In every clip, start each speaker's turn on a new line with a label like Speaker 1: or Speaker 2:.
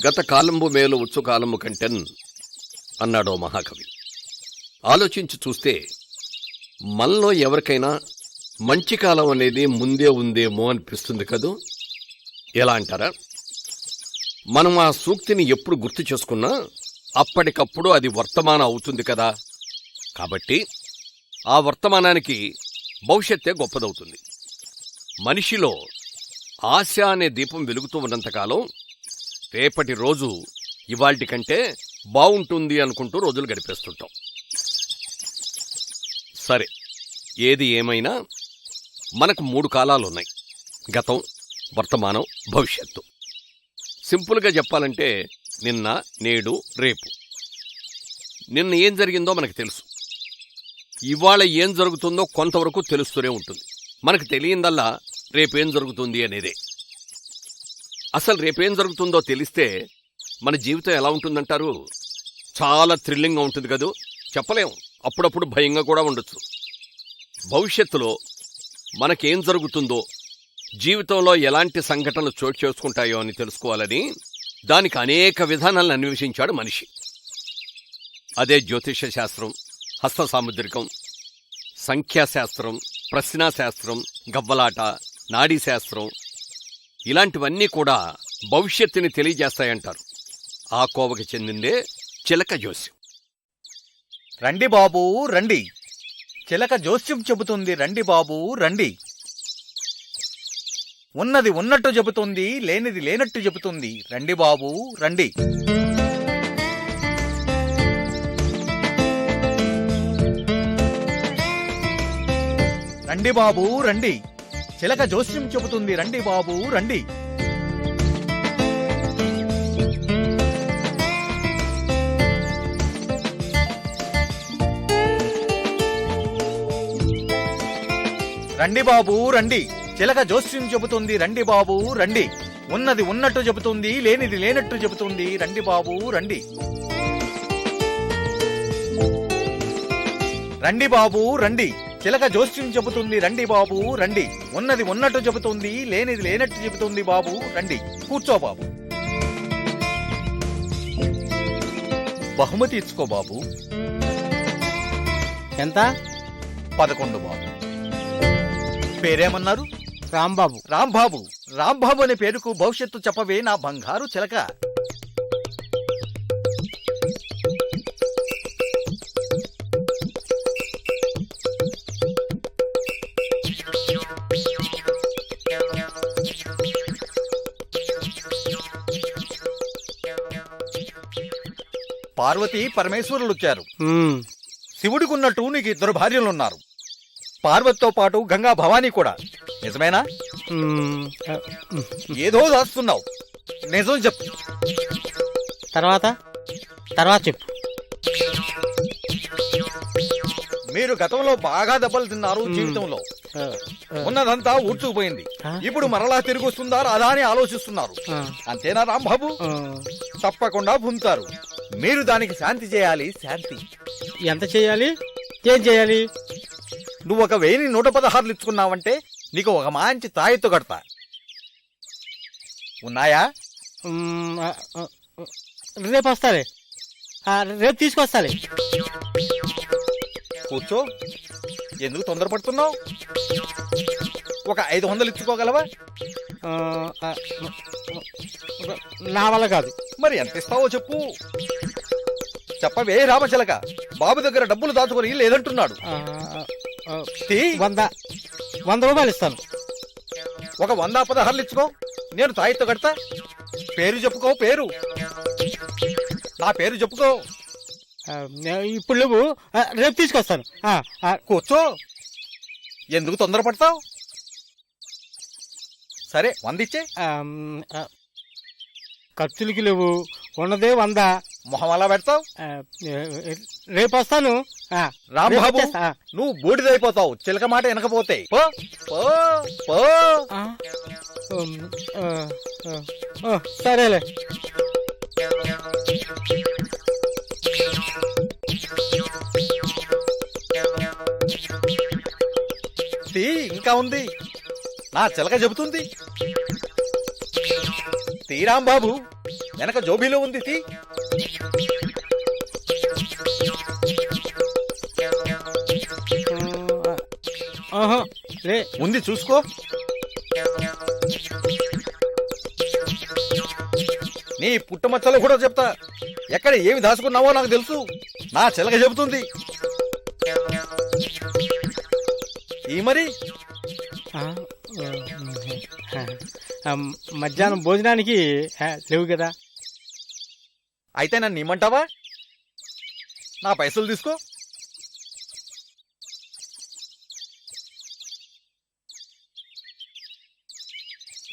Speaker 1: గత కాలంబు మేలు వచ్చు కాలము కంటెన్ అన్నాడో మహాకవి. ఆలోచించి చూస్తే మనలో ఎవరికైనా మంచి కాలం అనేది ముందే ఉందేమో అనిపిస్తుంది కదూ. ఎలా అంటారా? మనం ఆ సూక్తిని ఎప్పుడు గుర్తు చేసుకున్నా అప్పటికప్పుడు అది వర్తమానం అవుతుంది కదా. కాబట్టి ఆ వర్తమానానికి భవిష్యత్తే గొప్పదవుతుంది. మనిషిలో ఆశ అనే దీపం వెలుగుతూ ఉన్నంతకాలం రేపటి రోజు ఇవాల్టి కంటే బావుంటుంది అనుకుంటూ రోజులు గడిపేస్తుంటాం. సరే, ఏది ఏమైనా మనకు 3 కాలాలున్నాయి: గతం, వర్తమానం, భవిష్యత్తు. సింపుల్గా చెప్పాలంటే నిన్న, నేడు, రేపు. నిన్న ఏం జరిగిందో మనకు తెలుసు. ఇవాళ ఏం జరుగుతుందో కొంతవరకు తెలుస్తూనే ఉంటుంది. మనకు తెలియందల్లా రేపేం జరుగుతుంది అనేదే. అసలు రేపేం జరుగుతుందో తెలిస్తే మన జీవితం ఎలా ఉంటుందంటారు? చాలా థ్రిల్లింగ్గా ఉంటుంది కదూ. చెప్పలేం, అప్పుడప్పుడు భయంగా కూడా ఉండొచ్చు. భవిష్యత్తులో మనకేం జరుగుతుందో, జీవితంలో ఎలాంటి సంఘటనలు చోటు చేసుకుంటాయో అని తెలుసుకోవాలని దానికి అనేక విధానాలను అన్వేషించాడు మనిషి. అదే జ్యోతిష శాస్త్రం, హస్త సాముద్రికం, సంఖ్యాశాస్త్రం, ప్రశ్నాశాస్త్రం, గవ్వలాట, నాడీ శాస్త్రం. ఇలాంటివన్నీ కూడా భవిష్యత్తుని తెలియజేస్తాయంటారు. ఆ కోవకి చెందిందే చిలక జోస్యం.
Speaker 2: రండి బాబూ రండి, చిలక జోస్యం చెబుతుంది రండి బాబూ రండి. ఉన్నది ఉన్నట్టు చెబుతుంది, లేనిది లేనట్టు చెబుతుంది రండి బాబూ రండి. రండి బాబూ రండి, చిలక జోస్యం చెబుతుంది రండి బాబూ రండి. రండి బాబూ రండి, చిలక జోస్యం చెబుతుంది రండి బాబూ రండి. ఉన్నది ఉన్నట్టు చెబుతుంది, లేనిది లేనట్టు చెబుతుంది రండి బాబూ రండి. రండి బాబూ రండి, చిలక జోస్యం చెబుతుంది రండి బాబూ రండి. ఉన్నది ఉన్నట్టు చెబుతుంది, లేనిది లేనట్టు చెబుతుంది బాబూ రండి. కూర్చో బాబు, బహుమతి ఇచ్చుకో బాబు.
Speaker 3: ఎంత?
Speaker 2: 11 బాబు. పేరేమన్నారు?
Speaker 3: రాంబాబు.
Speaker 2: రాంబాబు. రాంబాబు అనే పేరుకు భవిష్యత్తు చెప్పవే నా బంగారు చిలక. పార్వతి పరమేశ్వరులొచ్చారు. శివుడికున్నట్టు నీకు 2 భార్యలున్నారు. పార్వతితో పాటు గంగా భవానీ కూడా. నిజమేనా? ఏదో దాస్తున్నావు, నిజం చెప్పు.
Speaker 3: తర్వాత చెప్పు.
Speaker 2: మీరు గతంలో బాగా దెబ్బలు తిన్నారు. జీవితంలో ఉన్నదంతా ఊడ్చుకుపోయింది. ఇప్పుడు మరలా తిరిగి వస్తుందా రాదా అని ఆలోచిస్తున్నారు. అంతేనా రాంబాబు? తప్పకుండా పొందుతారు. మీరు దానికి శాంతి చేయాలి. శాంతి
Speaker 3: ఎంత చేయాలి? ఏం చేయాలి?
Speaker 2: నువ్వు ఒక 1116 ఇచ్చుకున్నావంటే నీకు ఒక మంచి తాయెత్తు కడతా. ఉన్నాయా?
Speaker 3: రేపు వస్తాలే, రేపు తీసుకొస్తాలే.
Speaker 2: కూర్చో, ఎందుకు తొందరపడుతున్నావు? ఒక 500 ఇచ్చుకోగలవా?
Speaker 3: నా వల్ల కాదు.
Speaker 2: మరి ఎంత ఇస్తావో చెప్పు. చెప్పవే రామచిలక. బాబు దగ్గర డబ్బులు దాచుకొని లేదంటున్నాడు.
Speaker 3: 100 రూపాయలు ఇస్తాను.
Speaker 2: ఒక 116 ఇచ్చుకో, నేను తాయెత్తు కడతా. పేరు చెప్పుకో. పేరు, నా పేరు చెప్పుకో.
Speaker 3: ఇప్పుడు నువ్వు రేపు తీసుకొస్తాను.
Speaker 2: కూర్చో, ఎందుకు తొందరపడతావు? సరే 100 ఇచ్చే.
Speaker 3: ఖర్చులకి లేవు, ఉన్నదే 100.
Speaker 2: మొహం అలా పెడతావు.
Speaker 3: రేపు వస్తాను.
Speaker 2: రాంబాబు, నువ్వు బూడిదైపోతావు చిలక మాట వినకపోతే. పో పో పో.
Speaker 3: సరేలే.
Speaker 2: ఇంకా ఉంది, నా చిలక చెబుతుంది. తీరాంబాబు, వెనక జోబీలో ఉంది తీ.
Speaker 3: ఆహా, రే
Speaker 2: ఉంది చూసుకో. నీ పుట్టమచ్చలు కూడా చెప్తా. ఎక్కడ ఏమి దాచుకున్నావో నాకు తెలుసు. నా చిలక చెబుతుంది. ఈ మరి
Speaker 3: ఆ, ఆ, మధ్యాహ్నం భోజనానికి లేవు కదా.
Speaker 2: అయితే నన్ను ఇమ్మంటావా? నా పైసలు తీసుకో.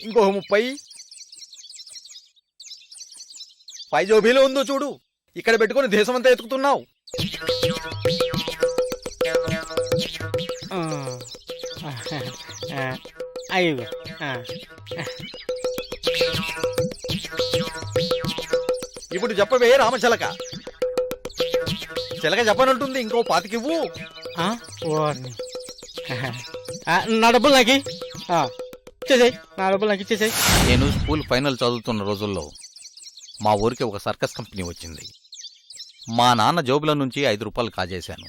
Speaker 2: ఇంకో 30. పై జోబీలో ఉందో చూడు. ఇక్కడ పెట్టుకుని దేశమంతా ఎత్తుకుతున్నావు.
Speaker 3: అయ్యో,
Speaker 2: ఇప్పుడు చెప్పవే రామచిలక. చిలక చెప్పనంటుంది. ఇంకో 25 ఇవ్వు.
Speaker 3: నా డబ్బులు నాకు ఇచ్చేసాయి. నా డబ్బులు నాకు ఇచ్చేసాయి.
Speaker 2: నేను స్కూల్ ఫైనల్ చదువుతున్న రోజుల్లో మా ఊరికి ఒక సర్కస్ కంపెనీ వచ్చింది. మా నాన్న జోబుల నుంచి 5 రూపాయలు కాజేశాను.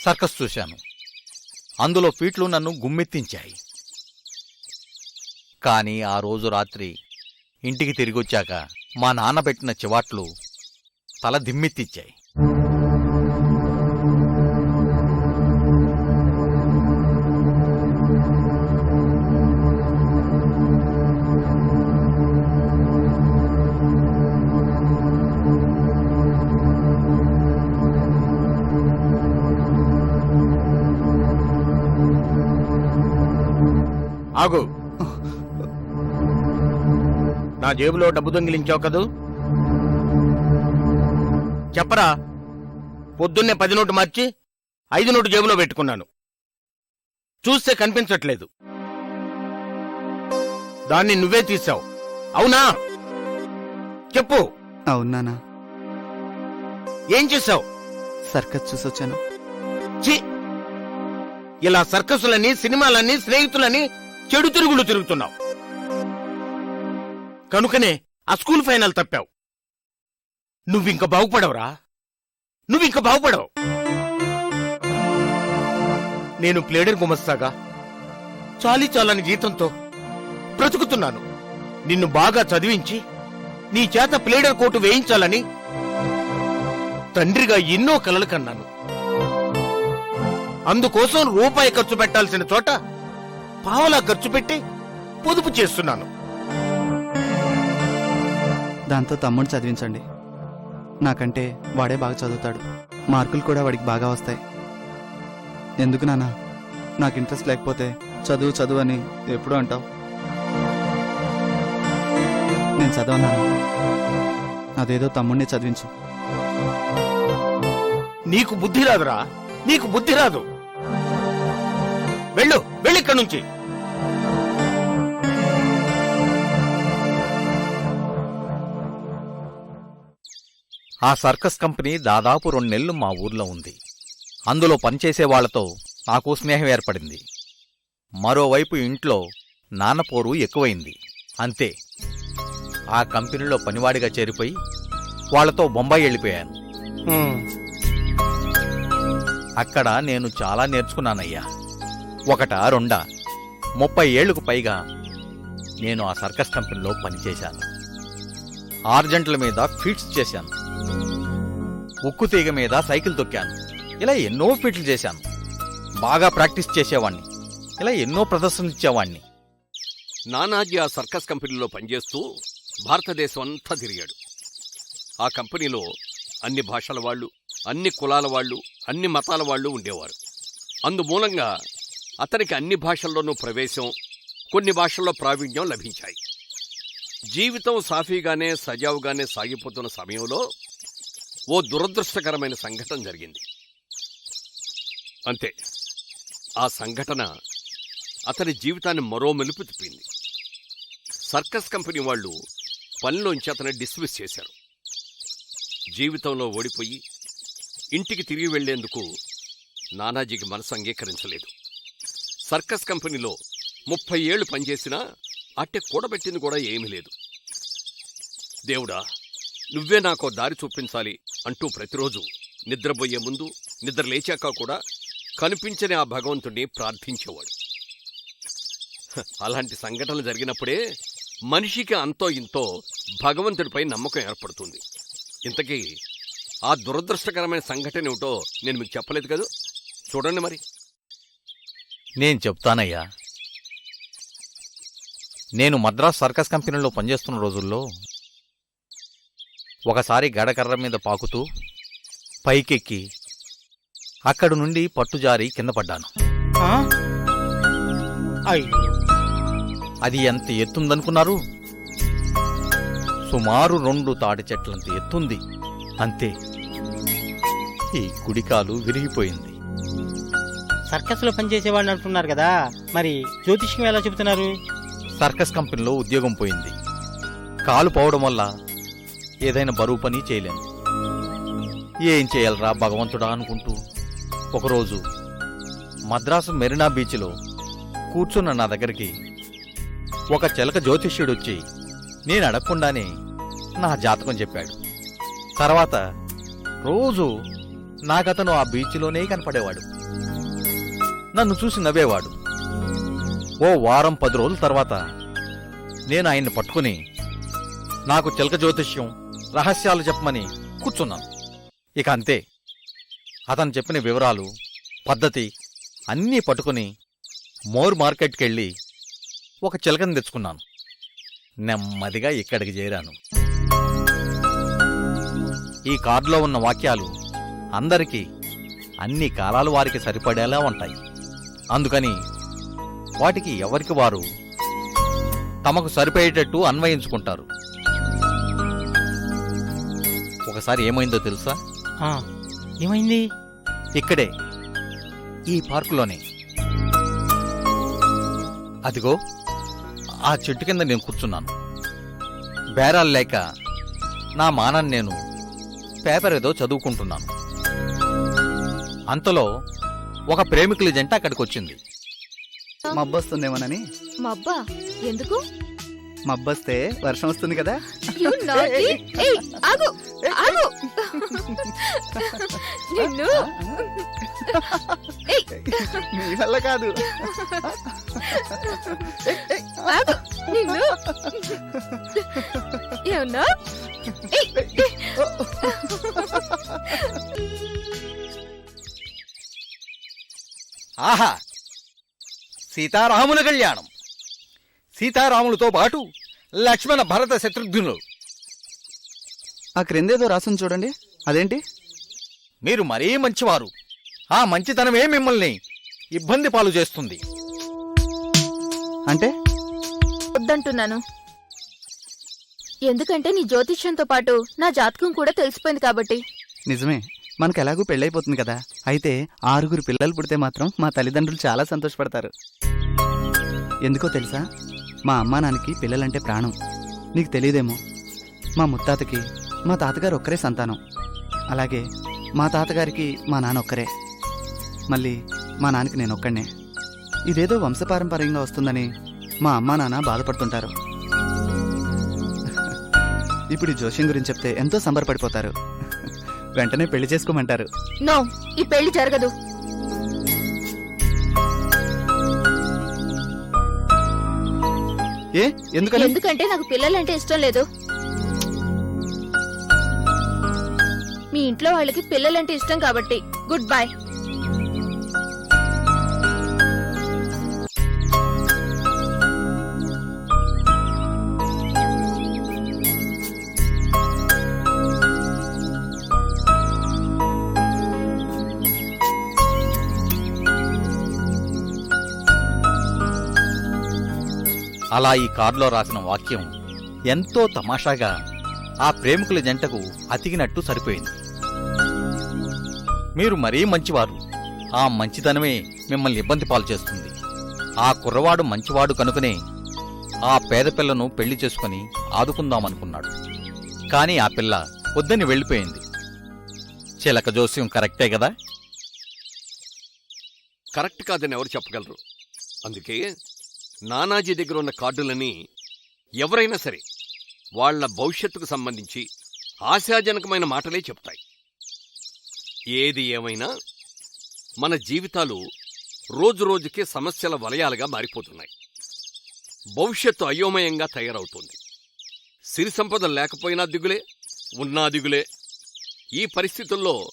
Speaker 2: సర్కస్ చూశాను. అందులో ఫీట్లు నన్ను గుమ్మెత్తించాయి. కానీ ఆ రోజు రాత్రి ఇంటికి తిరిగొచ్చాక మా నాన్న పెట్టిన చివాట్లు తల దిమ్మెత్తిచ్చాయి.
Speaker 4: ఆగు. నా జేబులో డబ్బు దొంగిలించావు కదూ? చెప్పరా. పొద్దున్నే 10 నోటు మార్చి 5 నోటు జేబులో పెట్టుకున్నాను. చూస్తే కనిపించట్లేదు. దాన్ని నువ్వే తీసావు, అవునా? చెప్పు.
Speaker 5: అవునానా?
Speaker 4: ఏం చేశావు?
Speaker 5: సర్కస్ చూసొచ్చాను.
Speaker 4: ఛీ! ఇలా సర్కసులని, సినిమాలని, స్నేహితులని చెడు తిరుగులు తిరుగుతున్నావు. కనుకనే ఆ స్కూల్ ఫైనల్ తప్పావు. నువ్వింక బాగుపడవురా. నువ్వింక బాగుపడవు. నేను ప్లేడర్ గుమస్తాగా చాలీ చాలని జీతంతో బ్రతుకుతున్నాను. నిన్ను బాగా చదివించి నీ చేత ప్లేడర్ కోటు వేయించాలని తండ్రిగా ఎన్నో కలలు కన్నాను. అందుకోసం రూపాయి ఖర్చు పెట్టాల్సిన చోట పావలా ఖర్చు పెట్టి పొదుపు చేస్తున్నాను.
Speaker 5: దాంతో తమ్ముడు చదివించండి. నాకంటే వాడే బాగా చదువుతాడు. మార్కులు కూడా వాడికి బాగా వస్తాయి. ఎందుకు నాన్న, నాకు ఇంట్రెస్ట్ లేకపోతే చదువు చదువు అని ఎప్పుడు అంటావు? నేను చదవనా? అదేదో తమ్ముడిని చదివించు.
Speaker 4: నీకు బుద్ధి రాదురా. నీకు బుద్ధి రాదు. వెళ్ళు, వెళ్ళిక్కడి నుంచి.
Speaker 2: ఆ సర్కస్ కంపెనీ దాదాపు 2 నెలలు మా ఊర్లో ఉంది. అందులో పనిచేసే వాళ్లతో నాకు స్నేహం ఏర్పడింది. మరోవైపు ఇంట్లో నాన్న పోరు ఎక్కువైంది. అంతే, ఆ కంపెనీలో పనివాడిగా చేరిపోయి వాళ్లతో బొంబాయి వెళ్ళిపోయాను. అక్కడ నేను చాలా నేర్చుకున్నానయ్యా. 1, 2, 30 ఏళ్లకు పైగా నేను ఆ సర్కస్ కంపెనీలో పనిచేశాను. ఆర్జెంట్ల మీద ఫీట్స్ చేశాను. ఉక్కు తీగ మీద సైకిల్ తొక్కాను. ఇలా ఎన్నో ఫీట్లు చేశాను. బాగా ప్రాక్టీస్ చేసేవాణ్ణి. ఇలా ఎన్నో ప్రదర్శనలు ఇచ్చేవాణ్ణి.
Speaker 1: నానాజీ ఆ సర్కస్ కంపెనీలో పనిచేస్తూ భారతదేశం అంతా తిరిగాడు. ఆ కంపెనీలో అన్ని భాషల వాళ్ళు, అన్ని కులాల వాళ్ళు, అన్ని మతాల వాళ్ళు ఉండేవారు. అందుమూలంగా అతనికి అన్ని భాషల్లోనూ ప్రవేశం, కొన్ని భాషల్లో ప్రావీణ్యం లభించాయి. జీవితం సాఫీగానే సజావుగానే సాగిపోతున్న సమయంలో ఓ దురదృష్టకరమైన సంఘటన జరిగింది. అంతే, ఆ సంఘటన అతని జీవితాన్ని మరో మెలుపు తిప్పింది. సర్కస్ కంపెనీ వాళ్ళు పనిలోంచి అతన్ని డిస్మిస్ చేశారు. జీవితంలో ఓడిపోయి ఇంటికి తిరిగి వెళ్లేందుకు నానాజీకి మనసు అంగీకరించలేదు. సర్కస్ కంపెనీలో 30 ఏళ్లు పనిచేసినా అట్టె కూడబెట్టింది కూడా ఏమీ లేదు. దేవుడా, నువ్వే నాకో దారి చూపించాలి అంటూ ప్రతిరోజు నిద్రపోయే ముందు, నిద్ర లేచాక కూడా కనిపించని ఆ భగవంతుడిని ప్రార్థించేవాడు. అలాంటి సంఘటనలు జరిగినప్పుడే మనిషికి అంతో ఇంతో భగవంతుడిపై నమ్మకం ఏర్పడుతుంది. ఇంతకీ ఆ దురదృష్టకరమైన సంఘటన ఏమిటో నేను మీకు చెప్పలేదు కదా, చూడండి మరి.
Speaker 2: నేను చెప్తానయ్యా. నేను మద్రాస్ సర్కస్ కంపెనీలో పనిచేస్తున్న రోజుల్లో ఒకసారి గడకర్ర మీద పాకుతూ పైకెక్కి అక్కడి నుండి పట్టుజారి కింద పడ్డాను.
Speaker 3: ఆ? అయ్యో.
Speaker 2: అది ఎంత ఎత్తుందనుకున్నారు? సుమారు 2 తాటి చెట్లంత ఎత్తుంది. అంతే, ఈ కుడికాలు విరిగిపోయింది.
Speaker 3: సర్కస్ లో పనిచేసేవాడిని అంటున్నారు కదా, మరి జ్యోతిష్యం ఎలా చెబుతున్నారు?
Speaker 2: సర్కస్ కంపెనీలో ఉద్యోగం పోయింది. కాలు పోవడం వల్ల ఏదైనా బరువు పని చేయలేను. ఏం చేయాలరా భగవంతుడా అనుకుంటూ ఒకరోజు మద్రాసు మెరీనా బీచ్లో కూర్చున్న నా దగ్గరికి ఒక చిలక జ్యోతిష్యుడొచ్చి నేను అడగకుండానే నా జాతకం చెప్పాడు. తర్వాత రోజు నాకతను ఆ బీచ్లోనే కనపడేవాడు. నన్ను చూసి నవ్వేవాడు. ఓ వారం 10 రోజుల తర్వాత నేను ఆయన్ని పట్టుకుని నాకు చిలక జ్యోతిష్యం రహస్యాలు చెప్పమని కూర్చున్నాను. ఇక అంతే, అతను చెప్పిన వివరాలు, పద్ధతి అన్నీ పట్టుకుని మోర్ మార్కెట్కెళ్ళి ఒక చిలకని తెచ్చుకున్నాను. నెమ్మదిగా ఇక్కడికి చేరాను. ఈ కార్డులో ఉన్న వాక్యాలు అందరికీ అన్ని కాలాల వారికి సరిపడేలా ఉంటాయి. అందుకని వాటికి ఎవరికి వారు తమకు సరిపోయేటట్టు అన్వయించుకుంటారు. ఒకసారి ఏమైందో తెలుసా?
Speaker 3: ఆ, ఏమైంది?
Speaker 2: ఇక్కడే, ఈ పార్కులోనే. అదిగో ఆ చెట్టు కింద నేను కూర్చున్నాను. బేరాలు లేక నా మానాన్ని నేను పేపర్ ఏదో చదువుకుంటున్నాను. అంతలో ఒక ప్రేమికుల జంట అక్కడికి వచ్చింది.
Speaker 5: మబ్బొస్తుందేమోనని.
Speaker 6: మబ్బా? ఎందుకు?
Speaker 5: మబ్బొస్తే వర్షం వస్తుంది కదా.
Speaker 6: You naughty! ఏయ్, ఆగు, ఆగు. నిన్ను. ఏయ్,
Speaker 5: నీ వల్ల కాదు.
Speaker 6: ఆగు, నిన్ను. ఏమన్నా? ఏయ్.
Speaker 2: ఆహా, సీతారాముల కళ్యాణం. సీతారాములతో పాటు లక్ష్మణ భరత శత్రుఘ్నులు.
Speaker 5: ఆ క్రిందేదో రాసుంది చూడండి, అదేంటి?
Speaker 2: మీరు మరీ మంచివారు. ఆ మంచితనమే మిమ్మల్ని ఇబ్బంది పాలు చేస్తుంది.
Speaker 5: అంటే
Speaker 6: వద్దంటున్నాను. ఎందుకంటే నీ జ్యోతిష్యంతో పాటు నా జాతకం కూడా తెలిసిపోయింది కాబట్టి.
Speaker 5: నిజమే, మనకు ఎలాగూ పెళ్ళైపోతుంది కదా. అయితే 6 పిల్లలు పుడితే మాత్రం మా తల్లిదండ్రులు చాలా సంతోషపడతారు. ఎందుకో తెలుసా? మా అమ్మా నాన్నకి పిల్లలంటే ప్రాణం. నీకు తెలియదేమో, మా ముత్తాతకి మా తాతగారు ఒక్కరే సంతానం. అలాగే మా తాతగారికి మా నాన్న ఒక్కరే. మళ్ళీ మా నాన్నకి నేను ఒక్కడే. ఇదేదో వంశపారంపర్యంగా వస్తుందని మా అమ్మా నాన్న బాధపడుతుంటారు. ఇప్పుడు ఈ జోష్యం గురించి చెప్తే ఎంతో సంబరపడిపోతారు. వెంటనే పెళ్లి చేసుకోమంటారు.
Speaker 6: నో, ఈ పెళ్లి జరగదు.
Speaker 5: ఏ ఎందుకని?
Speaker 6: ఎందుకంటే నాకు పిల్లలంటే ఇష్టం లేదు. మీ ఇంట్లో వాళ్ళకి పిల్లలంటే ఇష్టం కాబట్టి. Good bye.
Speaker 2: అలా ఈ కార్డులో రాసిన వాక్యం ఎంతో తమాషాగా ఆ ప్రేమికుల జంటకు అతికినట్టు సరిపోయింది. మీరు మరీ మంచివారు. ఆ మంచితనమే మిమ్మల్ని ఇబ్బంది పాలు చేస్తుంది. ఆ కుర్రవాడు మంచివాడు కనుకనే ఆ పేద పిల్లను పెళ్లి చేసుకుని ఆదుకుందామనుకున్నాడు. కాని ఆ పిల్ల వద్దని వెళ్ళిపోయింది. చిలక జోస్యం కరెక్టే కదా?
Speaker 1: కరెక్ట్ కాదని ఎవరు చెప్పగలరు? అందుకే నానాజీ దగ్గర ఉన్న కార్డులని ఎవరైనా సరే వాళ్ళ భవిష్యత్తుకు సంబంధించి ఆశాజనకమైన మాటలే చెప్తాయి. ఏది ఏమైనా మన జీవితాలు రోజురోజుకే సమస్యల వలయాలుగా మారిపోతున్నాయి. భవిష్యత్తు అయోమయంగా తయారవుతోంది. సిరి సంపదలు లేకపోయినా దిగులే, ఉన్నా దిగులే. ఈ పరిస్థితుల్లో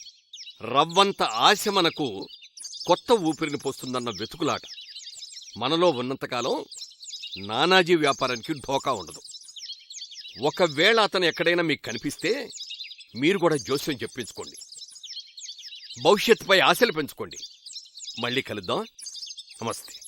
Speaker 1: రవ్వంత ఆశ మనకు కొత్త ఊపిరిని పోస్తుందన్న వెతుకులాట మనలో ఉన్నంతకాలం నానాజీ వ్యాపారానికి ఢోకా ఉండదు. ఒకవేళ అతను ఎక్కడైనా మీకు కనిపిస్తే మీరు కూడా జోస్యం చెప్పించుకోండి. భవిష్యత్తుపై ఆశలు పెంచుకోండి. మళ్ళీ కలుద్దాం. నమస్తే.